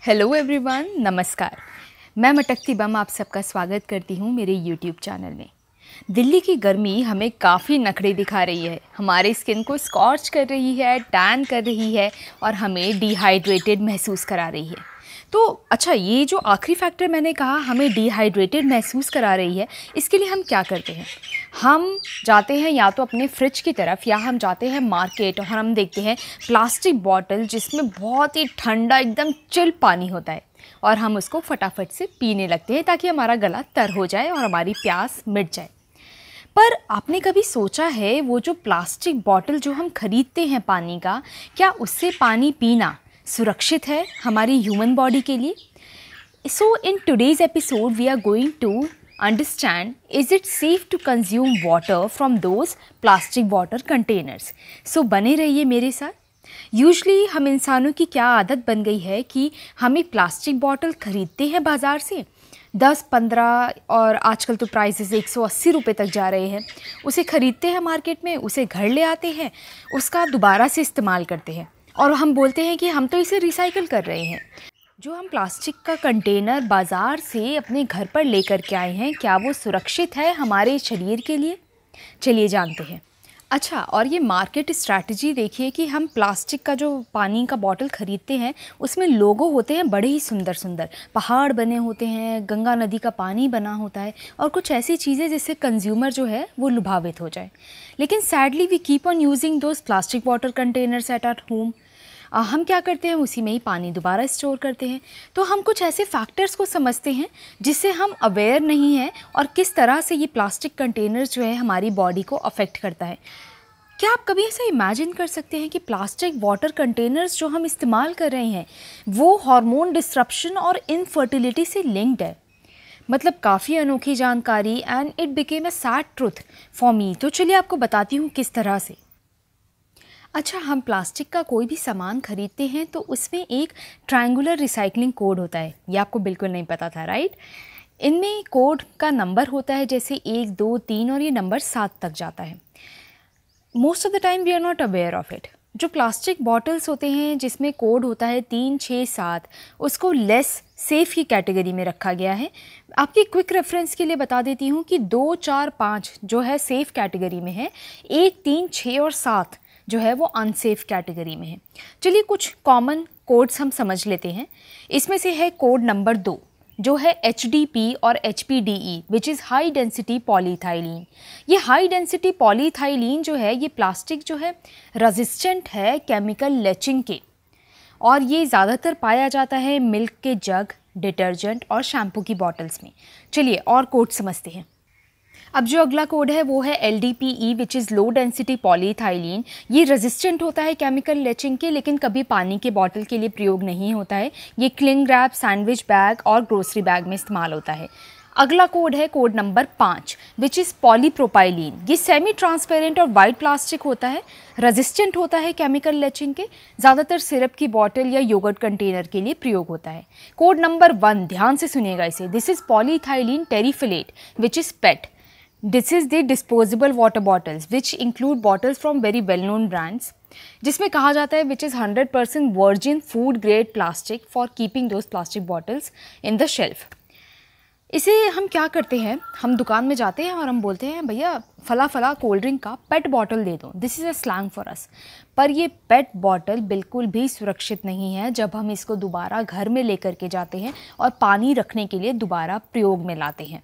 Hello everyone, नमस्कार। मैं मटकती बम आप सबका स्वागत करती हूँ मेरे यूट्यूब चैनल में। दिल्ली की गर्मी हमें काफ़ी नखरे दिखा रही है, हमारे स्किन को स्कॉच कर रही है, टैन कर रही है और हमें डिहाइड्रेटेड महसूस करा रही है। तो अच्छा, ये जो आखिरी फैक्टर मैंने कहा हमें डिहाइड्रेटेड महसूस करा रही है, इसके लिए हम क्या करते हैं? हम जाते हैं या तो अपने फ्रिज की तरफ या हम जाते हैं मार्केट और हम देखते हैं प्लास्टिक बॉटल जिसमें बहुत ही ठंडा एकदम चिल पानी होता है और हम उसको फटाफट से पीने लगते हैं ताकि हमारा गला तर हो जाए और हमारी प्यास मिट जाए। पर आपने कभी सोचा है वो जो प्लास्टिक बॉटल जो हम खरीदते हैं पानी का, क्या उससे पानी पीना सुरक्षित है हमारी ह्यूमन बॉडी के लिए? So in today's episode we are going to understand, is it safe to consume water from those plastic water containers? So बने रहिए मेरे साथ। यूजली हम इंसानों की क्या आदत बन गई है कि हम एक प्लास्टिक बॉटल ख़रीदते हैं बाज़ार से 10-15 और आजकल तो प्राइसेस 180 रुपये तक जा रहे हैं। उसे ख़रीदते हैं मार्केट में, उसे घर ले आते हैं, उसका दोबारा से इस्तेमाल करते हैं और हम बोलते हैं कि हम तो इसे रिसाइकिल कर रहे हैं। जो हम प्लास्टिक का कंटेनर बाज़ार से अपने घर पर लेकर के आए हैं, क्या वो सुरक्षित है हमारे शरीर के लिए? चलिए जानते हैं। अच्छा, और ये मार्केट स्ट्रैटेजी देखिए कि हम प्लास्टिक का जो पानी का बॉटल ख़रीदते हैं उसमें लोगो होते हैं बड़े ही सुंदर सुंदर, पहाड़ बने होते हैं, गंगा नदी का पानी बना होता है और कुछ ऐसी चीज़ें जिससे कंज्यूमर जो है वो लुभावित हो जाए। लेकिन sadly we keep on using those plastic water containers at our home. हम क्या करते हैं, उसी में ही पानी दोबारा स्टोर करते हैं। तो हम कुछ ऐसे फैक्टर्स को समझते हैं जिससे हम अवेयर नहीं हैं और किस तरह से ये प्लास्टिक कंटेनर्स जो है हमारी बॉडी को अफेक्ट करता है। क्या आप कभी ऐसा इमेजिन कर सकते हैं कि प्लास्टिक वाटर कंटेनर्स जो हम इस्तेमाल कर रहे हैं वो हार्मोन डिस्ट्रप्शन और इनफर्टिलिटी से लिंक्ड है? मतलब काफ़ी अनोखी जानकारी and it became a sad truth for me. तो चलिए आपको बताती हूँ किस तरह से। अच्छा, हम प्लास्टिक का कोई भी सामान खरीदते हैं तो उसमें एक ट्रायंगुलर रिसाइकलिंग कोड होता है। ये आपको बिल्कुल नहीं पता था, राइट? इनमें कोड का नंबर होता है, जैसे 1, 2, 3 और ये नंबर 7 तक जाता है। Most of the time we are not aware of it. जो प्लास्टिक बॉटल्स होते हैं जिसमें कोड होता है 3, 6, 7, उसको लेस सेफ़ की कैटेगरी में रखा गया है। आपकी क्विक रेफरेंस के लिए बता देती हूँ कि 2, 4, 5 जो है सेफ़ कैटेगरी में है, 1, 3, 6 और 7 जो है वो अनसेफ कैटेगरी में है। चलिए कुछ कॉमन कोड्स हम समझ लेते हैं। इसमें से है कोड नंबर 2 जो है HDP और HPDE which is high density polyethylene. ये हाई डेंसिटी पॉलीथाइलीन जो है ये प्लास्टिक जो है रेजिस्टेंट है केमिकल लेचिंग के और ये ज़्यादातर पाया जाता है मिल्क के जग, डिटर्जेंट और शैम्पू की बॉटल्स में। चलिए और कोड समझते हैं। अब जो अगला कोड है वो है LDPE which is low density polyethylene. ये रेजिस्टेंट होता है केमिकल लेचिंग के, लेकिन कभी पानी के बॉटल के लिए प्रयोग नहीं होता है। ये क्लिंग रैप, सैंडविच बैग और ग्रोसरी बैग में इस्तेमाल होता है। अगला कोड है code number 5 which is polypropylene. ये सेमी ट्रांसपेरेंट और वाइट प्लास्टिक होता है, रेजिस्टेंट होता है केमिकल लेचिंग के, ज़्यादातर सिरप की बॉटल या योगर्ट कंटेनर के लिए प्रयोग होता है। कोड नंबर 1, ध्यान से सुनिएगा इसे, this is polyethylene terephthalate which is PET. This is the disposable water bottles which include bottles from very well known brands, जिसमें कहा जाता है which is 100% virgin food grade plastic for keeping those plastic bottles in the shelf. इसे हम क्या करते हैं, हम दुकान में जाते हैं और हम बोलते हैं भैया फला फला कोल्ड ड्रिंक का पेट बॉटल दे दो। This is a slang for us. पर ये पेट बॉटल बिल्कुल भी सुरक्षित नहीं है जब हम इसको दोबारा घर में लेकर के जाते हैं और पानी रखने के लिए दोबारा प्रयोग में लाते हैं।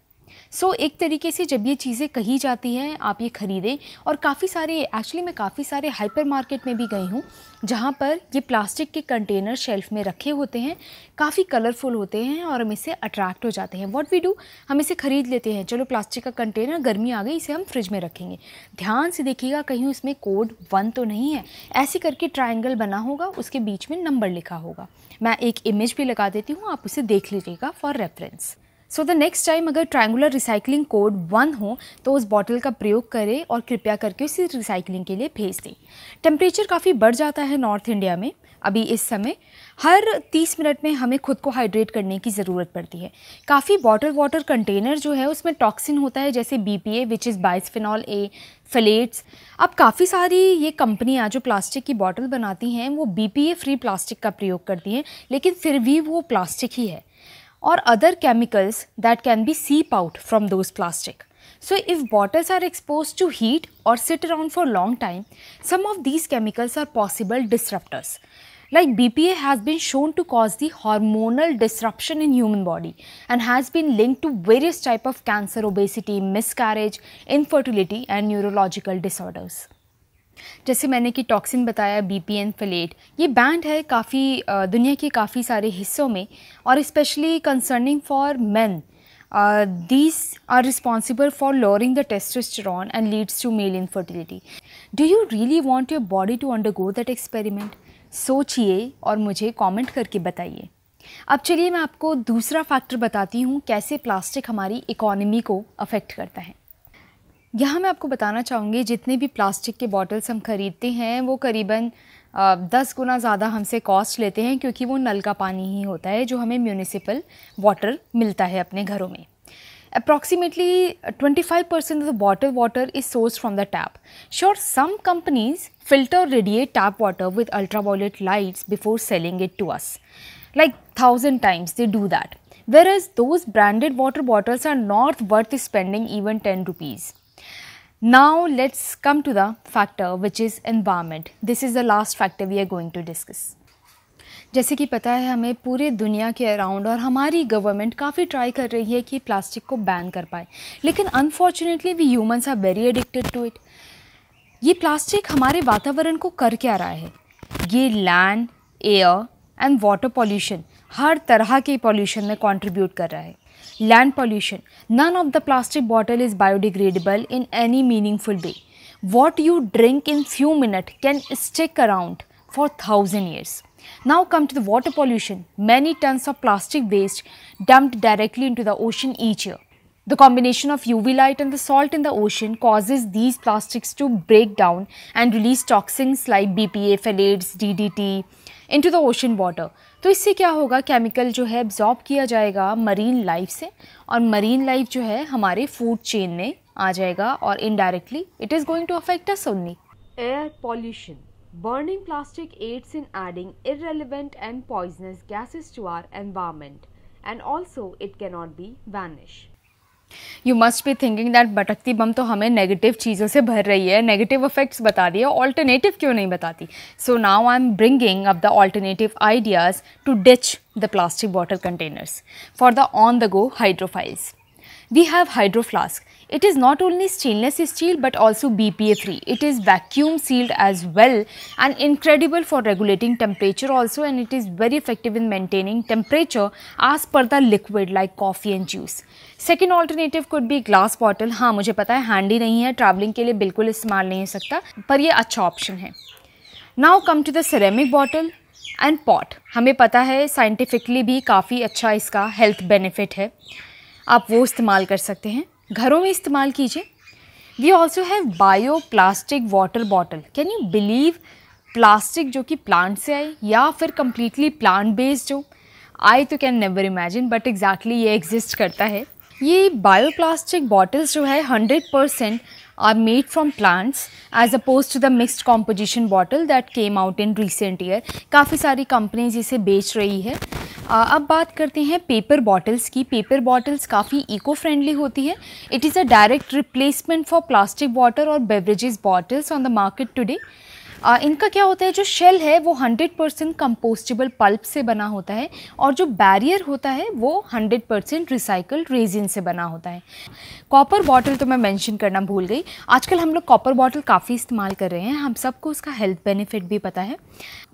सो एक तरीके से जब ये चीज़ें कही जाती हैं आप ये ख़रीदें। और काफ़ी सारे एक्चुअली मैं काफ़ी सारे हाइपर मार्केट में भी गई हूँ जहाँ पर ये प्लास्टिक के कंटेनर शेल्फ में रखे होते हैं, काफ़ी कलरफुल होते हैं और हम इससे अट्रैक्ट हो जाते हैं। व्हाट वी डू, हम इसे ख़रीद लेते हैं, चलो प्लास्टिक का कंटेनर, गर्मी आ गई, इसे हम फ्रिज में रखेंगे। ध्यान से देखिएगा कहीं उसमें कोड 1 तो नहीं है। ऐसे करके ट्रायंगल बना होगा, उसके बीच में नंबर लिखा होगा। मैं एक इमेज भी लगा देती हूँ, आप उसे देख लीजिएगा for reference. So the next time अगर ट्रायंगुलर रिसाइकलिंग कोड 1 हो तो उस बॉटल का प्रयोग करें और कृपया करके उसे रिसाइकलिंग के लिए भेज दें। टेम्परेचर काफ़ी बढ़ जाता है नॉर्थ इंडिया में, अभी इस समय हर 30 मिनट में हमें खुद को हाइड्रेट करने की ज़रूरत पड़ती है। काफ़ी बॉटल वाटर कंटेनर जो है उसमें टॉक्सिन होता है, जैसे BPA विच इज़ बाइस्फेनॉल A, फलेट्स। अब काफ़ी सारी ये कंपनियां जो प्लास्टिक की बॉटल बनाती हैं वो BPA फ्री प्लास्टिक का प्रयोग करती हैं, लेकिन फिर भी वो प्लास्टिक ही है, और other chemicals that can be seep out from those plastic. So if bottles are exposed to heat or sit around for a long time, some of these chemicals are possible disruptors. Like BPA has been shown to cause the hormonal disruption in human body and has been linked to various type of cancer, obesity, miscarriage, infertility and neurological disorders. जैसे मैंने कि toxin बताया BPA and flat, ये band है काफ़ी दुनिया के काफ़ी सारे हिस्सों में, और specially concerning for main. These are responsible for lowering the testosterone and leads to male infertility. Do you really want your body to undergo that experiment? सोचिए और मुझे कमेंट करके बताइए. अब चलिए मैं आपको दूसरा फैक्टर बताती हूँ कैसे प्लास्टिक हमारी इकोनॉमी को अफेक्ट करता है. यहाँ मैं आपको बताना चाहूँगी जितने भी प्लास्टिक के बॉटल्स हम खरीदते हैं वो करीबन 10 गुना ज़्यादा हमसे कॉस्ट लेते हैं, क्योंकि वो नल का पानी ही होता है जो हमें म्यूनिसिपल वाटर मिलता है अपने घरों में. Approximately 25% of the bottled water is sourced from the tap. Sure, some companies filter radiate tap water with ultraviolet lights before selling it to us. Like 1,000 times they do that. Whereas those branded water bottles are not worth spending even 10 rupees. Now let's come to the factor which is environment. This is the last factor we are going to discuss. जैसे कि पता है हमें पूरे दुनिया के around, और हमारी गवर्नमेंट काफ़ी ट्राई कर रही है कि प्लास्टिक को बैन कर पाए, लेकिन unfortunately we humans are very addicted to it. ये प्लास्टिक हमारे वातावरण को कर क्या रहा है? ये land, air and water pollution, हर तरह के पॉल्यूशन में कंट्रीब्यूट कर रहा है. Land pollution. None of the plastic bottle is biodegradable in any meaningful way. What you drink in few minutes can stick around for 1,000 years. Now come to the water pollution. Many tons of plastic waste dumped directly into the ocean each year. The combination of UV light and the salt in the ocean causes these plastics to break down and release toxins like BPA, phthalates, DDT into the ocean water. तो इससे क्या होगा, chemical जो है absorb किया जाएगा marine life से, और मरीन लाइफ जो है हमारे फूड चेन में आ जाएगा, और indirectly it is going to affect us only. Air pollution. Burning plastic aids in adding irrelevant and poisonous gases to our environment, and also it cannot be vanished. You must be thinking that भटकती बम तो हमें negative चीज़ों से भर रही है, negative effects बता दिए, ऑल्टरनेटिव क्यों नहीं बताती? So now I am bringing up the alternative ideas to ditch the plastic bottle containers for the on the go hydrophiles. We have hydro flask. It is not only stainless steel but also BPA free. It is vacuum sealed as well and incredible for regulating temperature also, and it is very effective in maintaining temperature as per the liquid like coffee and juice. Second alternative could be glass bottle. हाँ मुझे पता है handy नहीं है, travelling के लिए बिल्कुल इस्तेमाल नहीं हो सकता, पर ये अच्छा ऑप्शन है. Now come to the ceramic bottle and pot. हमें पता है साइंटिफिकली भी काफ़ी अच्छा इसका हेल्थ बेनिफिट है, आप वो इस्तेमाल कर सकते हैं, घरों में इस्तेमाल कीजिए. We also have bio plastic water bottle. Can you believe, plastic जो कि प्लांट से आए या फिर कम्प्लीटली प्लांट बेस्ड हो. आई तो can never imagine, but exactly ये एग्जिस्ट करता है. ये बायो प्लास्टिक बॉटल्स जो है 100% are made from plants as opposed to the mixed composition bottle that came out in recent year. काफ़ी सारी कंपनीज इसे बेच रही है. अब बात करते हैं पेपर बॉटल्स की. पेपर बॉटल्स काफ़ी इको फ्रेंडली होती है. It is a direct replacement for plastic water और beverages bottles on the market today. इनका क्या होता है, जो शेल है वो 100% कंपोस्टेबल पल्प से बना होता है, और जो बैरियर होता है वो 100% रिसाइकल्ड रेजिन से बना होता है. कॉपर बॉटल तो मैं मेंशन करना भूल गई. आजकल हम लोग कॉपर बॉटल काफ़ी इस्तेमाल कर रहे हैं, हम सबको उसका हेल्थ बेनिफिट भी पता है.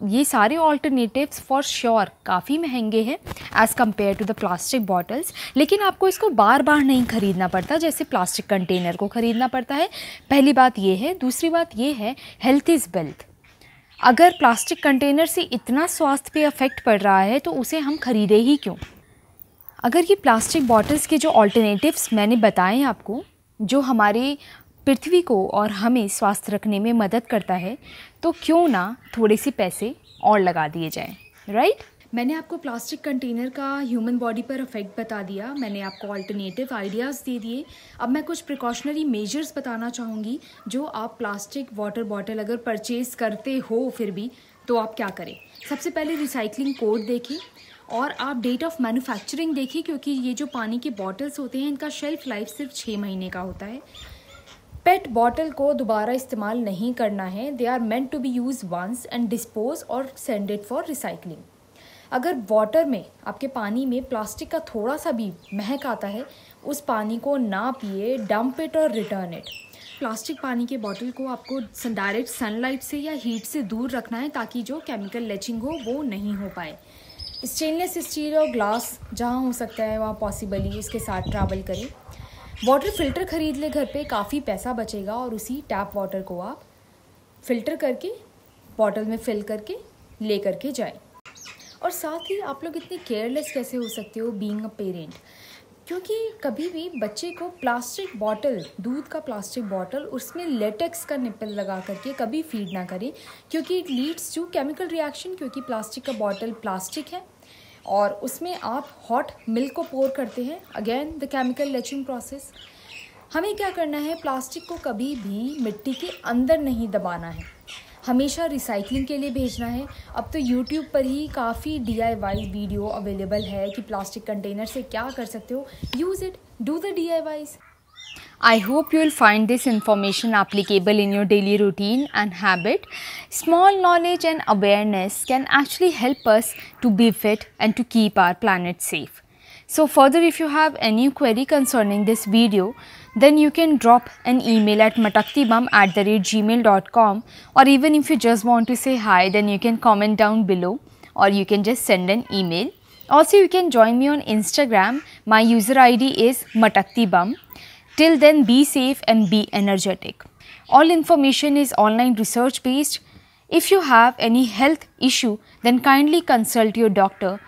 ये सारे ऑल्टरनेटिव्स फॉर श्योर काफ़ी महंगे हैं as compared to the plastic bottles, लेकिन आपको इसको बार बार नहीं ख़रीदना पड़ता जैसे प्लास्टिक कंटेनर को ख़रीदना पड़ता है. पहली बात ये है. दूसरी बात ये है, हेल्थ इज़ वेल्थ. अगर प्लास्टिक कंटेनर से इतना स्वास्थ्य पे अफेक्ट पड़ रहा है तो उसे हम खरीदे ही क्यों? अगर ये प्लास्टिक बॉटल्स के जो ऑल्टरनेटिव्स मैंने बताए आपको, जो हमारी पृथ्वी को और हमें स्वस्थ रखने में मदद करता है, तो क्यों ना थोड़े से पैसे और लगा दिए जाएँ, राइट। मैंने आपको प्लास्टिक कंटेनर का ह्यूमन बॉडी पर इफ़ेक्ट बता दिया, मैंने आपको अल्टरनेटिव आइडियाज़ दे दिए। अब मैं कुछ प्रिकॉशनरी मेजर्स बताना चाहूँगी जो आप प्लास्टिक वाटर बॉटल अगर परचेज़ करते हो फिर भी तो आप क्या करें। सबसे पहले रिसाइकलिंग कोड देखें और आप डेट ऑफ मैन्युफैक्चरिंग देखिए, क्योंकि ये जो पानी के बॉटल्स होते हैं इनका शेल्फ़ लाइफ सिर्फ 6 महीने का होता है। पेट बॉटल को दोबारा इस्तेमाल नहीं करना है, they are meant to be use once and dispose और सेंड इट फॉर रिसाइकलिंग। अगर वाटर में आपके पानी में प्लास्टिक का थोड़ा सा भी महक आता है, उस पानी को ना पिए, डंप इट और रिटर्न इट। प्लास्टिक पानी के बॉटल को आपको डायरेक्ट सनलाइट से या हीट से दूर रखना है ताकि जो केमिकल लेचिंग हो वो नहीं हो पाए। स्टेनलेस स्टील और ग्लास जहाँ हो सकता है वहाँ पॉसिबली उसके साथ ट्रैवल करें। वाटर फ़िल्टर ख़रीद ले घर पे, काफ़ी पैसा बचेगा और उसी टैप वाटर को आप फ़िल्टर करके बॉटल में फिल करके ले करके जाएं। और साथ ही आप लोग इतने केयरलेस कैसे हो सकते हो बीइंग अ पेरेंट, क्योंकि कभी भी बच्चे को प्लास्टिक बॉटल, दूध का प्लास्टिक बॉटल, उसमें लेटेक्स का निप्पल लगा करके कभी फीड ना करें, क्योंकि it leads to chemical reaction. क्योंकि प्लास्टिक का बॉटल प्लास्टिक है और उसमें आप हॉट मिल्क को पोर करते हैं, again the chemical latching process. हमें क्या करना है, प्लास्टिक को कभी भी मिट्टी के अंदर नहीं दबाना है, हमेशा रिसाइकलिंग के लिए भेजना है। अब तो यूट्यूब पर ही काफ़ी DIY वीडियो अवेलेबल है कि प्लास्टिक कंटेनर से क्या कर सकते हो। Use it, do the DIYs। I hope you will find this information applicable in your daily routine and habit. Small knowledge and awareness can actually help us to be fit and to keep our planet safe. So further, if you have any query concerning this video, then you can drop an email at mataktibum@gmail.com, or even if you just want to say hi, then you can comment down below or you can just send an email. Also, you can join me on Instagram. My user ID is mataktibum. Till then, be safe and be energetic. All information is online research based. If you have any health issue, then kindly consult your doctor